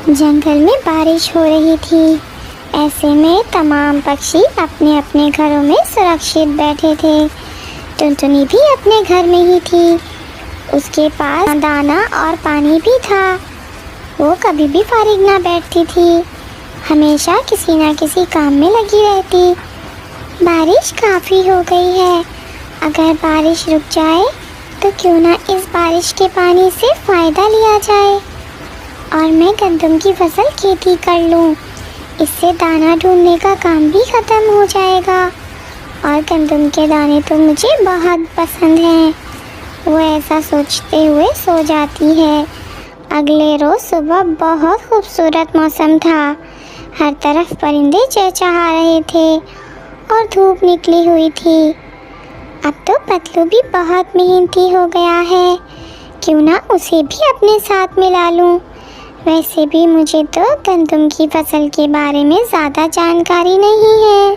जंगल में बारिश हो रही थी। ऐसे में तमाम पक्षी अपने अपने घरों में सुरक्षित बैठे थे। टुनटुनी भी अपने घर में ही थी। उसके पास दाना और पानी भी था। वो कभी भी फारिग ना बैठती थी, हमेशा किसी ना किसी काम में लगी रहती। बारिश काफ़ी हो गई है, अगर बारिश रुक जाए तो क्यों ना इस बारिश के पानी से फ़ायदा लिया जाए और मैं गंदम की फसल खेती कर लूँ। इससे दाना ढूंढने का काम भी ख़त्म हो जाएगा और गंदम के दाने तो मुझे बहुत पसंद हैं। वो ऐसा सोचते हुए सो जाती है। अगले रोज़ सुबह बहुत खूबसूरत मौसम था। हर तरफ परिंदे चहचहा रहे थे और धूप निकली हुई थी। अब तो पतलू भी बहुत मेहनती हो गया है, क्यों ना उसे भी अपने साथ मिला लूँ। वैसे भी मुझे तो गंदम की फसल के बारे में ज़्यादा जानकारी नहीं है।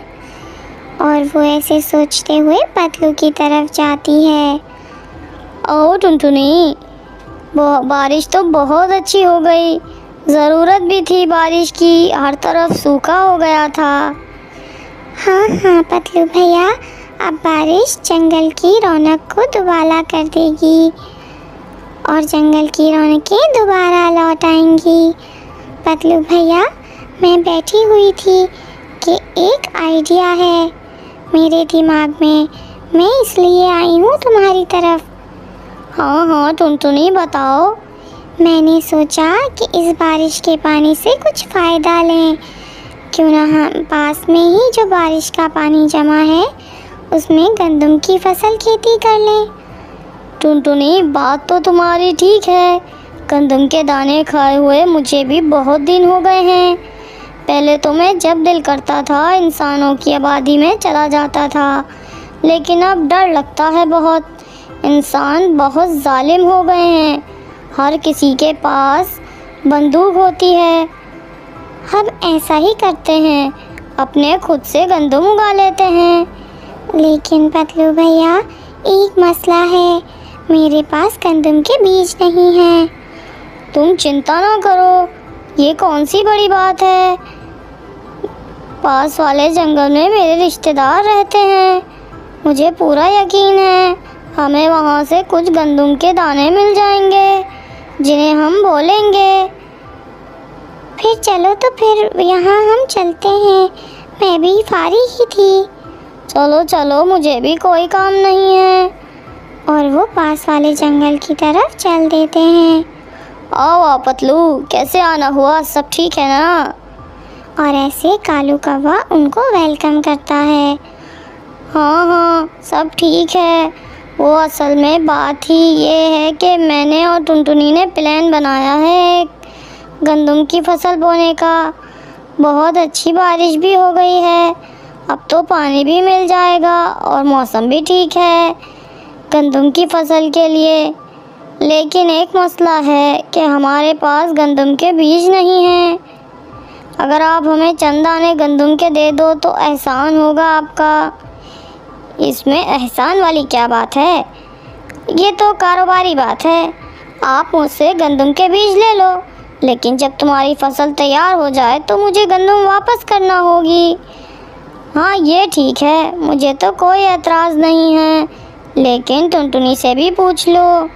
और वो ऐसे सोचते हुए पतलू की तरफ जाती है। ओह टुनटुनी, बारिश तो बहुत अच्छी हो गई। ज़रूरत भी थी बारिश की, हर तरफ सूखा हो गया था। हाँ हाँ पतलू भैया, अब बारिश जंगल की रौनक को दुबारा कर देगी और जंगल की रौनकें दोबारा लौट आएंगी। पतलू भैया, मैं बैठी हुई थी कि एक आइडिया है मेरे दिमाग में, मैं इसलिए आई हूँ तुम्हारी तरफ। हाँ हाँ टुनटुनी, बताओ। मैंने सोचा कि इस बारिश के पानी से कुछ फ़ायदा लें। क्यों ना हम पास में ही जो बारिश का पानी जमा है उसमें गंदम की फसल खेती कर लें। टुनटुनी, बात तो तुम्हारी ठीक है। गंदम के दाने खाए हुए मुझे भी बहुत दिन हो गए हैं। पहले तो मैं जब दिल करता था इंसानों की आबादी में चला जाता था, लेकिन अब डर लगता है बहुत। इंसान बहुत जालिम हो गए हैं, हर किसी के पास बंदूक होती है। हम ऐसा ही करते हैं, अपने खुद से गंदम उगा लेते हैं। लेकिन पतलू भैया, एक मसला है, मेरे पास गंदम के बीज नहीं हैं। तुम चिंता ना करो, ये कौन सी बड़ी बात है। पास वाले जंगल में मेरे रिश्तेदार रहते हैं, मुझे पूरा यकीन है हमें वहाँ से कुछ गंदम के दाने मिल जाएंगे जिन्हें हम बोलेंगे। फिर चलो, तो फिर यहाँ हम चलते हैं, मैं भी फारिग ही थी। चलो चलो, मुझे भी कोई काम नहीं है। और वो पास वाले जंगल की तरफ चल देते हैं। आओ पतलू, कैसे आना हुआ, सब ठीक है ना। और ऐसे कालू कौवा उनको वेलकम करता है। हाँ हाँ, सब ठीक है। वो असल में बात ही ये है कि मैंने और टुनटुनी ने प्लान बनाया है गंदम की फसल बोने का। बहुत अच्छी बारिश भी हो गई है, अब तो पानी भी मिल जाएगा और मौसम भी ठीक है गंदम की फसल के लिए। लेकिन एक मसला है कि हमारे पास गंदम के बीज नहीं हैं। अगर आप हमें चंद दाने गंदम के दे दो तो एहसान होगा आपका। इसमें एहसान वाली क्या बात है, ये तो कारोबारी बात है। आप मुझसे गंदम के बीज ले लो, लेकिन जब तुम्हारी फसल तैयार हो जाए तो मुझे गंदम वापस करना होगी। हाँ ये ठीक है, मुझे तो कोई एतराज़ नहीं है, लेकिन टुनटुनी से भी पूछ लो।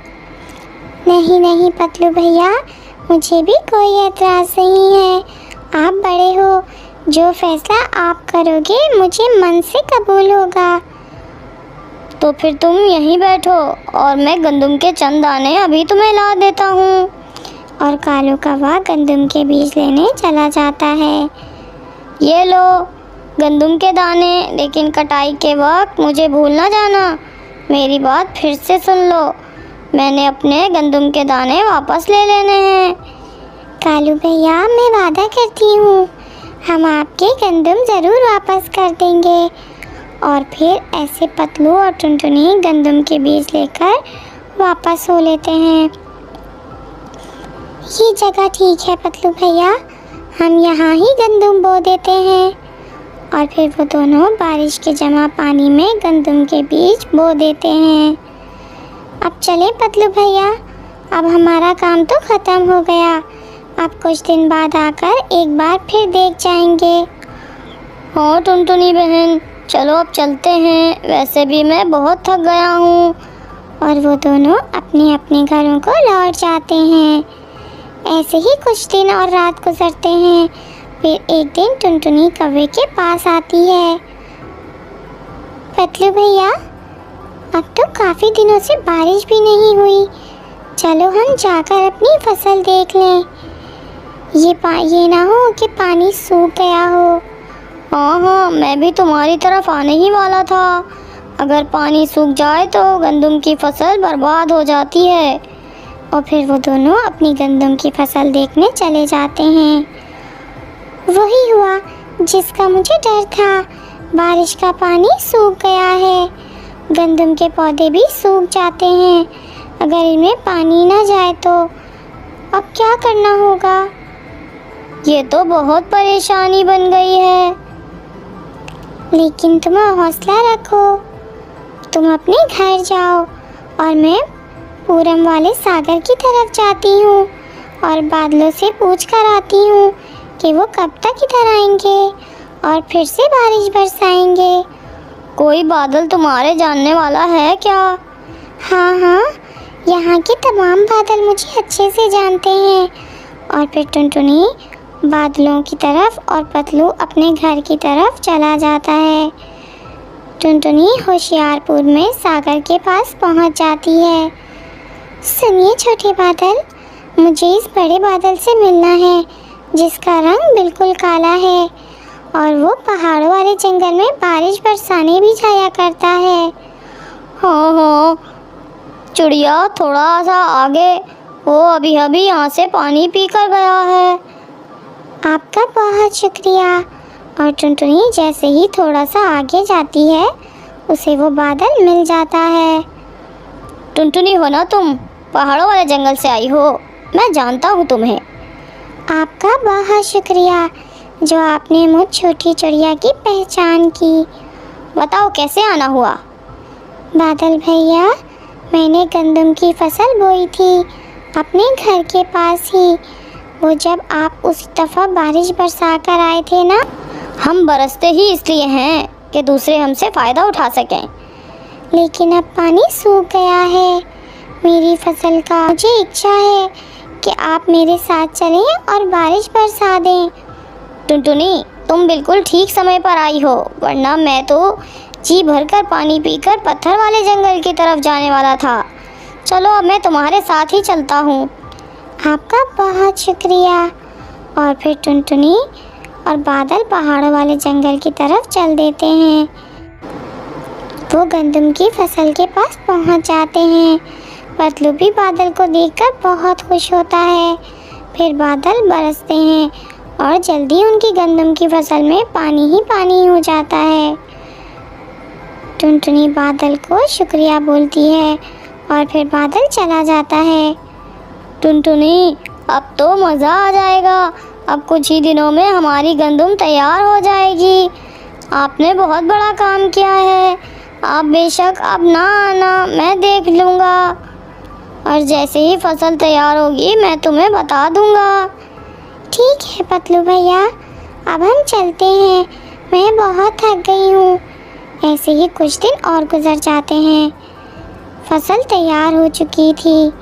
नहीं नहीं पतलू भैया, मुझे भी कोई एतराज़ नहीं है। आप बड़े हो, जो फैसला आप करोगे मुझे मन से कबूल होगा। तो फिर तुम यहीं बैठो और मैं गंदम के चंद दाने अभी तुम्हें ला देता हूँ। और कालू कौवा गंदम के बीज लेने चला जाता है। ये लो गंदम के दाने, लेकिन कटाई के वक्त मुझे भूल ना जाना। मेरी बात फिर से सुन लो, मैंने अपने गंदम के दाने वापस ले लेने हैं। कालू भैया, मैं वादा करती हूँ, हम आपके गंदम ज़रूर वापस कर देंगे। और फिर ऐसे पतलू और टुनटुनी गंदम के बीज लेकर वापस हो लेते हैं। ये जगह ठीक है पतलू भैया, हम यहाँ ही गंदम बो देते हैं। और फिर वो दोनों बारिश के जमा पानी में गंदम के बीज बो देते हैं। अब चले पतलू भैया, अब हमारा काम तो ख़त्म हो गया, आप कुछ दिन बाद आकर एक बार फिर देख जाएंगे। हाँ टुनटुनी बहन, चलो अब चलते हैं, वैसे भी मैं बहुत थक गया हूँ। और वो दोनों अपने अपने घरों को लौट जाते हैं। ऐसे ही कुछ दिन और रात गुजरते हैं। फिर एक दिन टुनटुनी कौवे के पास आती है। पतलू भैया, अब तो काफ़ी दिनों से बारिश भी नहीं हुई, चलो हम जाकर अपनी फसल देख लें। ये ना हो कि पानी सूख गया हो। हाँ, मैं भी तुम्हारी तरफ आने ही वाला था। अगर पानी सूख जाए तो गंदम की फसल बर्बाद हो जाती है। और फिर वो दोनों अपनी गंदम की फसल देखने चले जाते हैं। वही हुआ जिसका मुझे डर था, बारिश का पानी सूख गया है। गंदम के पौधे भी सूख जाते हैं। अगर इनमें पानी ना जाए तो अब क्या करना होगा? ये तो बहुत परेशानी बन गई है। लेकिन तुम हौसला रखो, तुम अपने घर जाओ और मैं पूरब वाले सागर की तरफ जाती हूँ और बादलों से पूछ कर आती हूँ कि वो कब तक इधर आएंगे और फिर से बारिश बरसाएंगे। कोई बादल तुम्हारे जानने वाला है क्या? हाँ, यहाँ के तमाम बादल मुझे अच्छे से जानते हैं। और फिर टुनटुनी बादलों की तरफ और पतलू अपने घर की तरफ चला जाता है। टुनटुनी होशियारपुर में सागर के पास पहुँच जाती है। सुनिए छोटे बादल, मुझे इस बड़े बादल से मिलना है जिसका रंग बिल्कुल काला है और वो पहाड़ों वाले जंगल में बारिश बरसाने भी जाया करता है। हाँ, चिड़िया थोड़ा सा आगे, वो अभी यहाँ से पानी पी कर गया है। आपका बहुत शुक्रिया। और टुनटुनी जैसे ही थोड़ा सा आगे जाती है उसे वो बादल मिल जाता है। टुनटुनी हो ना तुम? पहाड़ों वाले जंगल से आई हो, मैं जानता हूँ तुम्हें। आपका बहुत शुक्रिया जो आपने मुझ छोटी चिड़िया की पहचान की। बताओ कैसे आना हुआ? बादल भैया, मैंने गंदम की फसल बोई थी अपने घर के पास ही। वो जब आप उस दफ़ा बारिश बरसा कर आए थे ना। हम बरसते ही इसलिए हैं कि दूसरे हमसे फ़ायदा उठा सकें। लेकिन अब पानी सूख गया है मेरी फसल का। मुझे इच्छा है कि आप मेरे साथ चलें और बारिश बरसा दें। टुनटुनी, तुम बिल्कुल ठीक समय पर आई हो, वरना मैं तो जी भरकर पानी पीकर पत्थर वाले जंगल की तरफ जाने वाला था। चलो अब मैं तुम्हारे साथ ही चलता हूँ। आपका बहुत शुक्रिया। और फिर टुनटुनी और बादल पहाड़ों वाले जंगल की तरफ चल देते हैं। वो गंदम की फसल के पास पहुंच जाते हैं। पतलू भी बादल को देखकर बहुत खुश होता है। फिर बादल बरसते हैं और जल्दी उनकी गंदम की फसल में पानी ही पानी हो जाता है। टुनटुनी बादल को शुक्रिया बोलती है और फिर बादल चला जाता है। टुनटुनी, अब तो मज़ा आ जाएगा। अब कुछ ही दिनों में हमारी गंदम तैयार हो जाएगी। आपने बहुत बड़ा काम किया है। आप बेशक अब ना आना, मैं देख लूँगा। और जैसे ही फसल तैयार होगी मैं तुम्हें बता दूँगा। ठीक है पतलू भैया, अब हम चलते हैं, मैं बहुत थक गई हूँ। ऐसे ही कुछ दिन और गुजर जाते हैं। फसल तैयार हो चुकी थी।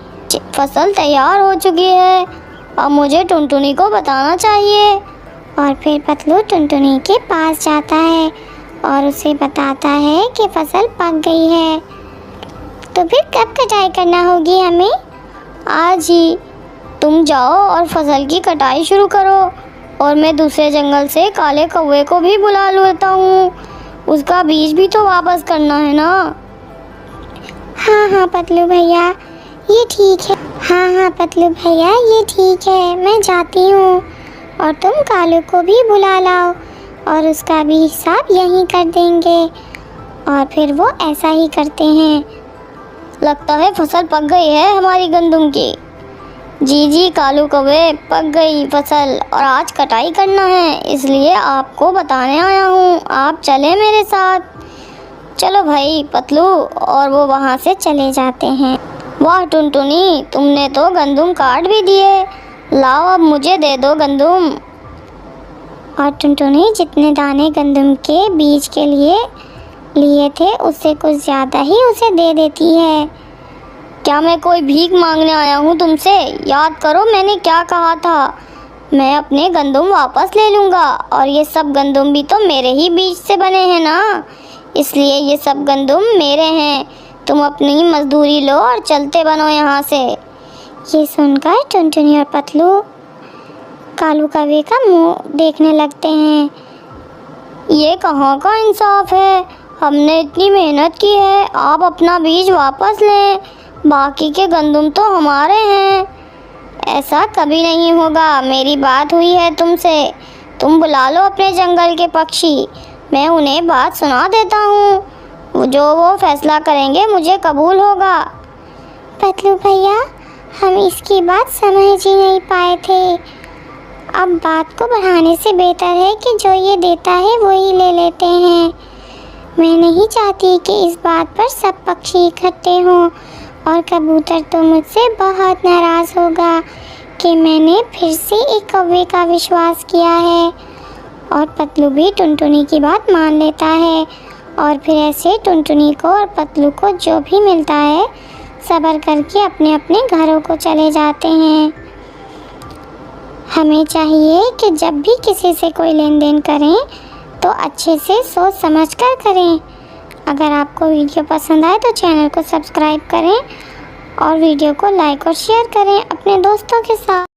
फसल तैयार हो चुकी है, अब मुझे टुनटुनी को बताना चाहिए। और फिर पतलू टुनटुनी के पास जाता है और उसे बताता है कि फसल पक गई है। तो फिर कब कटाई करना होगी हमें? आज ही। तुम जाओ और फसल की कटाई शुरू करो और मैं दूसरे जंगल से काले कौवे को भी बुला लेता हूँ। उसका बीज भी तो वापस करना है ना। हाँ पतलू भैया, ये ठीक है। हाँ पतलू भैया, ये ठीक है, मैं जाती हूँ। और तुम कालू को भी बुला लाओ और उसका भी हिसाब यहीं कर देंगे। और फिर वो ऐसा ही करते हैं। लगता है फसल पक गई है हमारी गंदम की। जी कालू कौवे, पक गई फसल और आज कटाई करना है, इसलिए आपको बताने आया हूँ। आप चले मेरे साथ। चलो भाई पतलू। और वो वहाँ से चले जाते हैं। वाह टुनटुनी, तुमने तो गंदम काट भी दिए। लाओ अब मुझे दे दो गंदम। और टुनटुनी जितने दाने गंदम के बीज के लिए थे उससे कुछ ज़्यादा ही उसे दे देती है। क्या मैं कोई भीख मांगने आया हूँ तुमसे? याद करो मैंने क्या कहा था। मैं अपने गंदम वापस ले लूँगा और ये सब गंदम भी तो मेरे ही बीज से बने हैं ना, इसलिए ये सब गंदम मेरे हैं। तुम अपनी मजदूरी लो और चलते बनो यहाँ से। ये सुनकर टुनटुनी और पतलू कालू कौवे का मुंह देखने लगते हैं। ये कहाँ का इंसाफ है? हमने इतनी मेहनत की है, आप अपना बीज वापस लें, बाकी के गंदम तो हमारे हैं। ऐसा कभी नहीं होगा, मेरी बात हुई है तुमसे। तुम बुला लो अपने जंगल के पक्षी, मैं उन्हें बात सुना देता हूँ। जो वो फैसला करेंगे मुझे कबूल होगा। पतलू भैया, हम इसकी बात समझ ही नहीं पाए थे। अब बात को बढ़ाने से बेहतर है कि जो ये देता है वो ही ले लेते हैं। मैं नहीं चाहती कि इस बात पर सब पक्षी इकट्ठे हों, और कबूतर तो मुझसे बहुत नाराज़ होगा कि मैंने फिर से एक कौवे का विश्वास किया है। और पतलू भी टुनटुनी की बात मान लेता है, और फिर ऐसे टुनटुनी को और पतलू को जो भी मिलता है सब्र करके अपने अपने घरों को चले जाते हैं। हमें चाहिए कि जब भी किसी से कोई लेन देन करें तो अच्छे से सोच समझ कर करें। अगर आपको वीडियो पसंद आए तो चैनल को सब्सक्राइब करें और वीडियो को लाइक और शेयर करें अपने दोस्तों के साथ।